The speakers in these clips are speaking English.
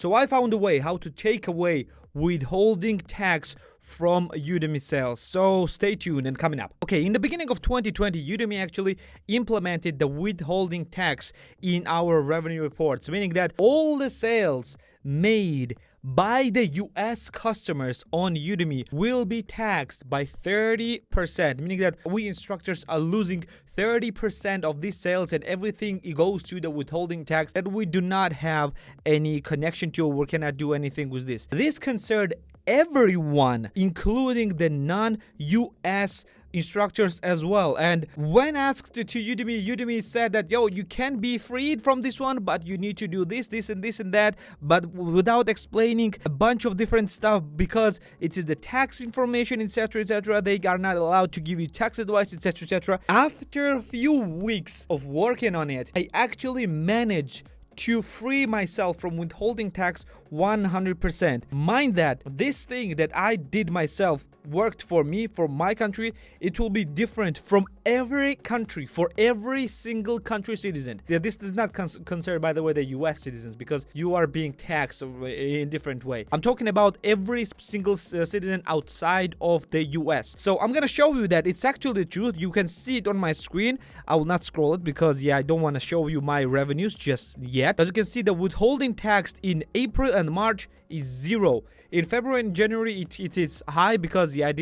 So I found a way how to take away withholding tax from Udemy sales. So stay tuned and coming up. Okay, in the beginning of 2020, Udemy actually implemented the withholding tax in our revenue reports, meaning that all the sales made by the US customers on Udemy will be taxed by 30%, meaning that we instructors are losing 30% of these sales, and everything it goes to the withholding tax that we do not have any connection to, or we cannot do anything with this. This concerned everyone, including the non-US instructors as well. And when asked to Udemy said that, yo, you can be freed from this one, but you need to do this and this and that, but without explaining a bunch of different stuff, because it is the tax information, etc., etc. They are not allowed to give you tax advice, etc., etc. After a few weeks of working on it, I actually managed to free myself from withholding tax 100%. Mind that this thing that I did myself worked for me, for my country. It will be different from every country, for every single country citizen. This does not concern, by the way, the US citizens, because you are being taxed in different way. I'm talking about every single citizen outside of the US. So I'm gonna show you that it's actually the truth. You can see it on my screen. I will not scroll it because I don't want to show you my revenues just yet. As you can see, the withholding tax in April and March is 0. In February and January, it is high because I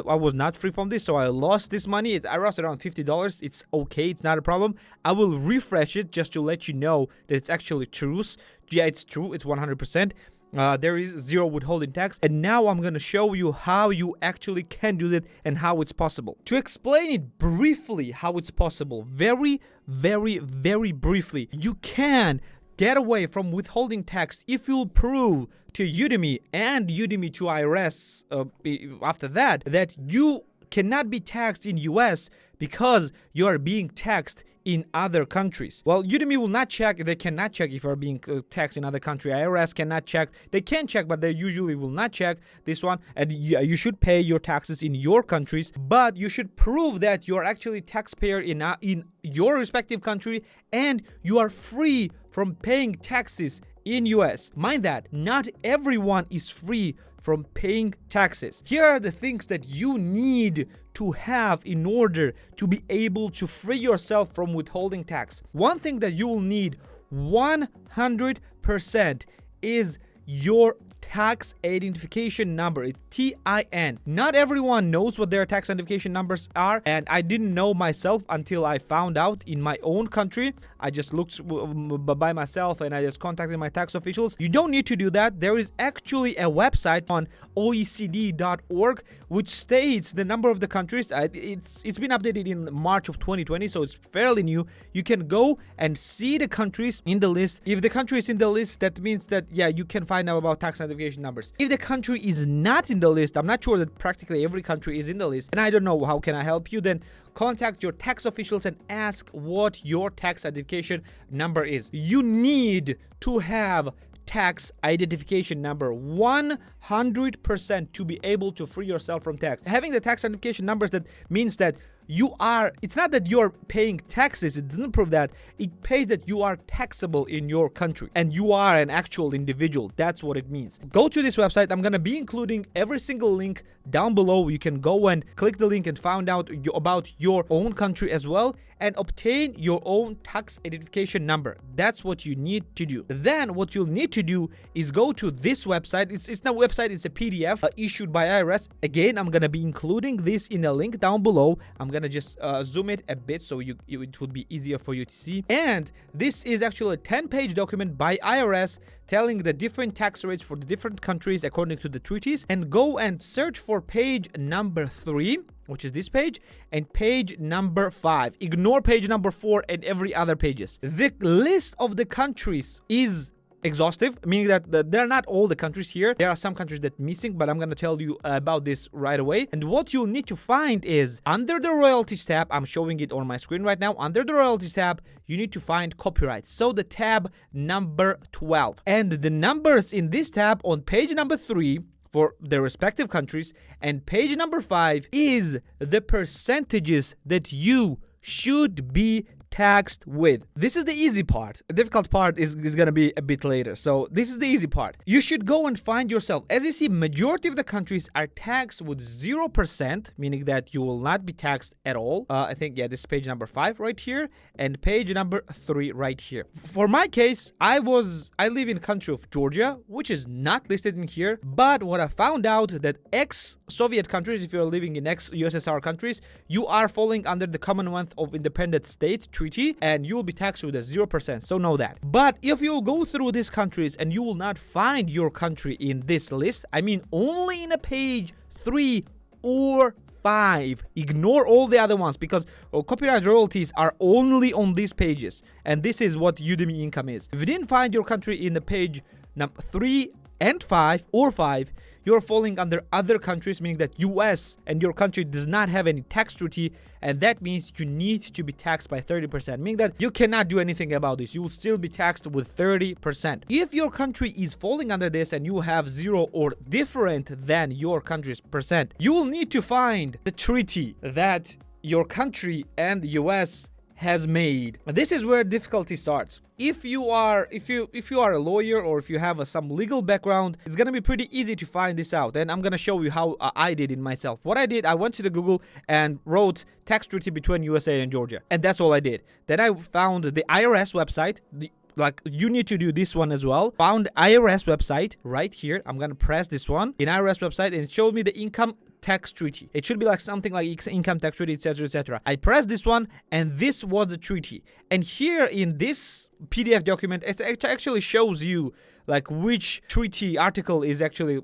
was not free from this, so I lost this money. I lost around $50. It's okay, it's not a problem. I will refresh it just to let you know that it's actually true. Yeah, it's true, it's 100%. There is 0 withholding tax, and now I'm gonna show you how you actually can do that and how it's possible. To explain it briefly how it's possible, very briefly, you can get away from withholding tax if you prove to Udemy and Udemy to IRS after that you cannot be taxed in US because you are being taxed in other countries. Well, Udemy will not check. They cannot check if you are being taxed in other country. IRS cannot check. They can check, but they usually will not check this one. And you should pay your taxes in your countries, but you should prove that you are actually taxpayer in your respective country and you are free from paying taxes in US. Mind that not everyone is free from paying taxes. Here are the things that you need to have in order to be able to free yourself from withholding tax. One thing that you will need 100% is your tax identification number. It's TIN. Not everyone knows what their tax identification numbers are, and I didn't know myself until I found out in my own country. I just looked by myself and I just contacted my tax officials. You don't need to do that. There is actually a website on OECD.org which states the number of the countries. It's been updated in March of 2020, so it's fairly new. You can go and see the countries in the list. If the country is in the list, that means that you can find out about tax identification numbers. If the country is not in the list, I'm not sure that practically every country is in the list, and I don't know how can I help you, then contact your tax officials and ask what your tax identification number is. You need to have tax identification number 100% to be able to free yourself from tax. Having the tax identification numbers, that means that it's not that you're paying taxes. It doesn't prove that. It pays that you are taxable in your country and you are an actual individual. That's what it means. Go to this website. I'm going to be including every single link down below. You can go and click the link and find out about your own country as well and obtain your own tax identification number. That's what you need to do. Then what you'll need to do is go to this website. It's not a website, it's a PDF issued by IRS. Again, I'm going to be including this in a link down below. I'm gonna just zoom it a bit so it would be easier for you to see. And this is actually a 10-page document by IRS telling the different tax rates for the different countries according to the treaties. And go and search for page number 3, which is this page, and page number 5. Ignore page number 4 and every other pages. The list of the countries is exhaustive, meaning that they're not all the countries here. There are some countries that are missing, but I'm gonna tell you about this right away. And what you'll need to find is under the royalties tab, I'm showing it on my screen right now. Under the royalties tab, you need to find copyright. So the tab number 12, and the numbers in this tab on page number 3 for the respective countries, and page number 5 is the percentages that you should be taxed with. This is the easy part. The difficult part is going to be a bit later. So this is the easy part. You should go and find yourself. As you see, majority of the countries are taxed with 0%, meaning that you will not be taxed at all. I think, yeah, this is page number 5 right here and page number 3 right here. For my case, I live in the country of Georgia, which is not listed in here. But what I found out that ex-Soviet countries, if you're living in ex-USSR countries, you are falling under the Commonwealth of Independent States Treaty, and you will be taxed with a 0%. So know that. But if you go through these countries and you will not find your country in this list, I mean only in a page 3 or 5, ignore all the other ones, because copyright royalties are only on these pages, and this is what Udemy income is. If you didn't find your country in the page number 3 and 5 or 5, you're falling under other countries, meaning that US and your country does not have any tax treaty, and that means you need to be taxed by 30%, meaning that you cannot do anything about this. You will still be taxed with 30%. If your country is falling under this and you have 0 or different than your country's percent, you will need to find the treaty that your country and the US has made. And this is where difficulty starts. If you are a lawyer, or if you have some legal background, it's gonna be pretty easy to find this out. And I'm gonna show you how I did it myself. What I did, I went to the Google and wrote tax treaty between USA and Georgia, and that's all I did. Then I found the IRS website. Like, you need to do this one as well. Found IRS website right here. I'm gonna press this one in IRS website, and it showed me the income tax treaty. It should be like something like income tax treaty, etc., etc. I pressed this one, and this was the treaty. And here in this PDF document, it actually shows you like which treaty article is actually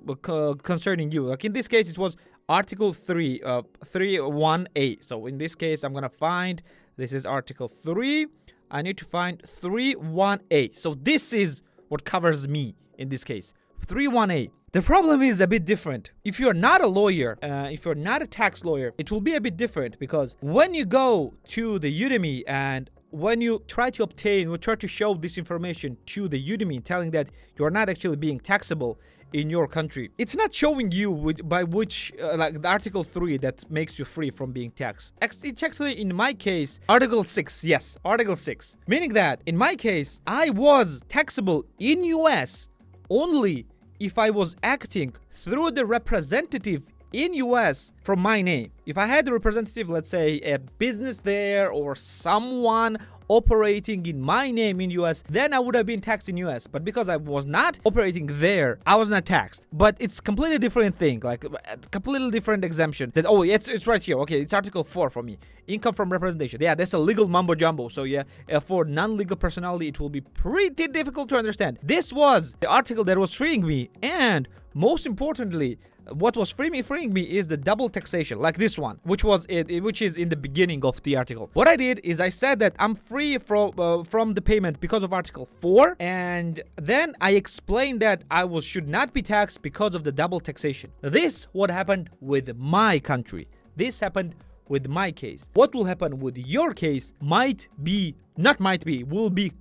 concerning you. Like in this case, it was Article 3, 3.1a. So in this case, I'm gonna find, this is Article 3. I need to find 3.1a. So this is what covers me in this case. 3.1a. The problem is a bit different. If you're not a lawyer, if you're not a tax lawyer, it will be a bit different, because when you go to the Udemy and when you try to show this information to the Udemy, telling that you're not actually being taxable in your country, it's not showing you by which like the Article 3 that makes you free from being taxed. It's actually, in my case, Article 6. Yes, Article 6. Meaning that in my case, I was taxable in US only if I was acting through the representative in US from my name. If I had a representative, let's say a business there or someone operating in my name in US, then I would have been taxed in US. But because I was not operating there, I was not taxed. But it's completely different thing, like a completely different exemption. That, oh, it's right here. Okay, it's Article 4 for me. Income from representation. Yeah, that's a legal mumbo jumbo. So yeah, for non-legal personality, it will be pretty difficult to understand. This was the article that was freeing me, and most importantly, what was freeing me is the double taxation, like this one, which is in the beginning of the article. What I did is I said that I'm free from the payment because of Article 4, and then I explained that I should not be taxed because of the double taxation. This what happened with my country. This happened with my case. What will happen with your case will be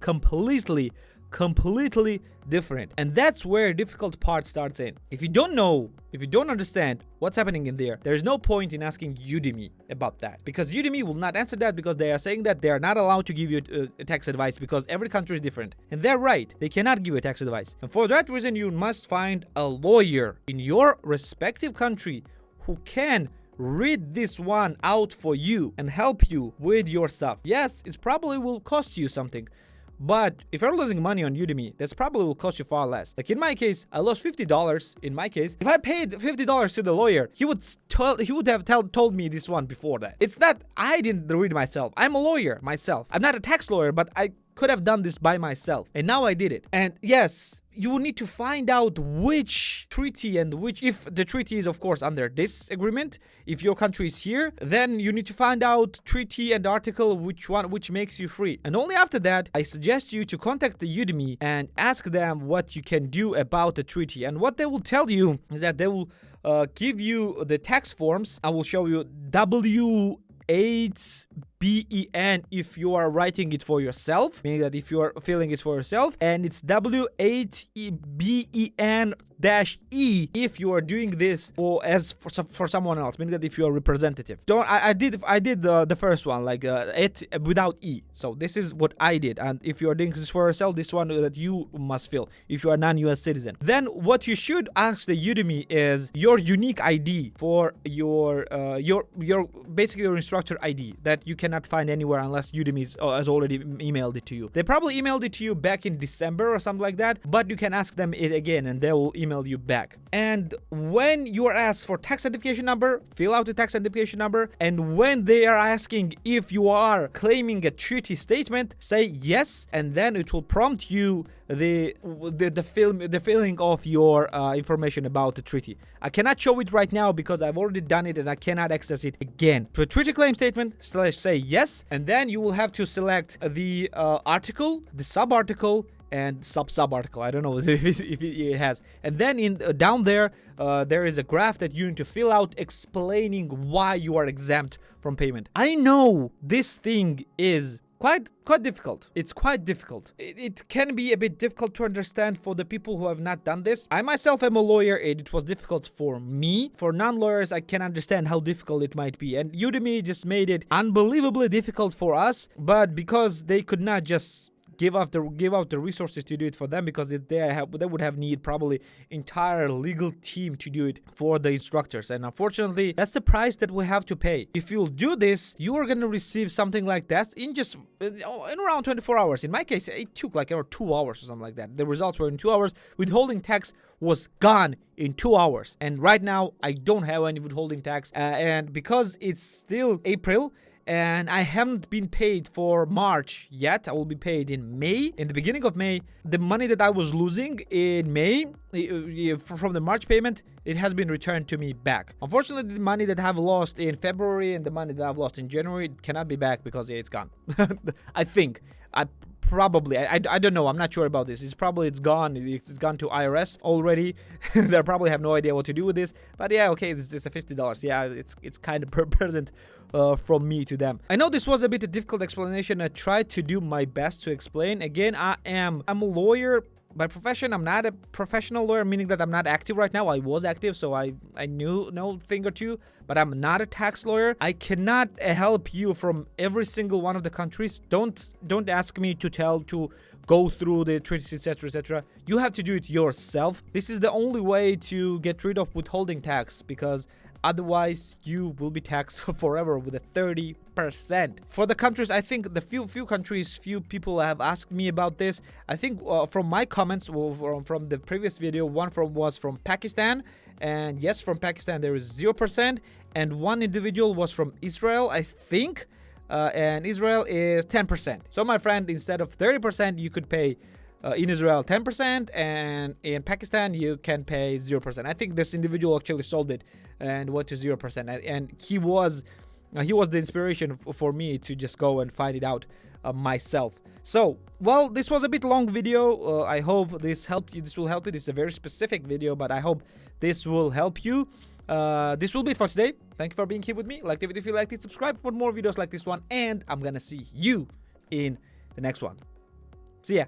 completely different. And that's where difficult part starts in. If you don't know, if you don't understand what's happening in there, there's no point in asking Udemy about that, because Udemy will not answer that, because they are saying that they are not allowed to give you tax advice because every country is different. And they're right. They cannot give you tax advice. And for that reason, you must find a lawyer in your respective country who can read this one out for you and help you with your stuff. Yes, it probably will cost you something, but if you're losing money on Udemy, that's probably will cost you far less. Like in my case, I lost $50. In my case, if I paid $50 to the lawyer, he would have told me this one before that. It's that I didn't read myself. I'm a lawyer myself. I'm not a tax lawyer, but I could have done this by myself, and now I did it. And yes, you will need to find out which treaty and if the treaty is of course under this agreement. If your country is here, then you need to find out treaty and article which makes you free. And only after that, I suggest you to contact the Udemy and ask them what you can do about the treaty. And what they will tell you is that they will give you the tax forms. I will show you W8 WHBEN if you are writing it for yourself, meaning that if you are filling it for yourself, and it's WHBEN-E if you are doing this for someone else, meaning that if you are representative. I did the first one, like it without E. So this is what I did, and if you are doing this for yourself, this one that you must fill if you are a non-US citizen. Then what you should ask the Udemy is your unique ID for your basically your instructor ID that you cannot find anywhere unless Udemy has already emailed it to you. They probably emailed it to you back in December or something like that, but you can ask them it again and they will email you back. And when you are asked for tax identification number, fill out the tax identification number. And when they are asking if you are claiming a treaty statement, say yes, and then it will prompt you the filling of your information about the treaty. I cannot show it right now because I've already done it and I cannot access it again. For treaty claim statement, say yes, and then you will have to select the article, the sub-article, and sub-article. I don't know if it has. And then down there, there is a graph that you need to fill out explaining why you are exempt from payment. I know this thing is quite difficult. It's quite difficult. It can be a bit difficult to understand for the people who have not done this. I myself am a lawyer and it was difficult for me. For non-lawyers, I can understand how difficult it might be. And Udemy just made it unbelievably difficult for us, but because they could not just give out the resources to do it for them, because they would have need probably entire legal team to do it for the instructors, and unfortunately that's the price that we have to pay. If you'll do this, you are going to receive something like that in around 24 hours. In my case, it took like 2 hours or something like that. The results were in 2 hours. Withholding tax was gone in 2 hours, and right now I don't have any withholding tax, and because it's still April and I haven't been paid for March yet. I will be paid in May, in the beginning of May. The money that I was losing in May from the March payment, it has been returned to me back. Unfortunately, the money that I have lost in February and the money that I've lost in January, it cannot be back because it's gone. I think. I don't know. I'm not sure about this. It's gone. It's gone to IRS already. They probably have no idea what to do with this. But yeah, okay, it's just a $50. Yeah, it's kind of per present from me to them. I know this was a bit of a difficult explanation. I tried to do my best to explain. Again, I'm a lawyer by profession. I'm not a professional lawyer, meaning that I'm not active right now. I was active, so I know a thing or two, but I'm not a tax lawyer. I cannot help you from every single one of the countries. Don't ask me to go through the treaties, etc. You have to do it yourself. This is the only way to get rid of withholding tax, because otherwise you will be taxed forever with a 30%. For the countries, I think the few people have asked me about this. I think from my comments from the previous video, one was from Pakistan, and yes, from Pakistan there is 0%, and one individual was from Israel, I think, and Israel is 10%. So my friend, instead of 30%, you could pay in Israel 10%, and in Pakistan you can pay 0%. I think this individual actually sold it and went to 0%, and he was the inspiration for me to just go and find it out myself. So, well, this was a bit long video. I hope this helped you. This will help you. This is a very specific video, but I hope this will help you. This will be it for today. Thank you for being here with me. Like the video if you liked it, subscribe for more videos like this one, and I'm gonna see you in the next one. See ya.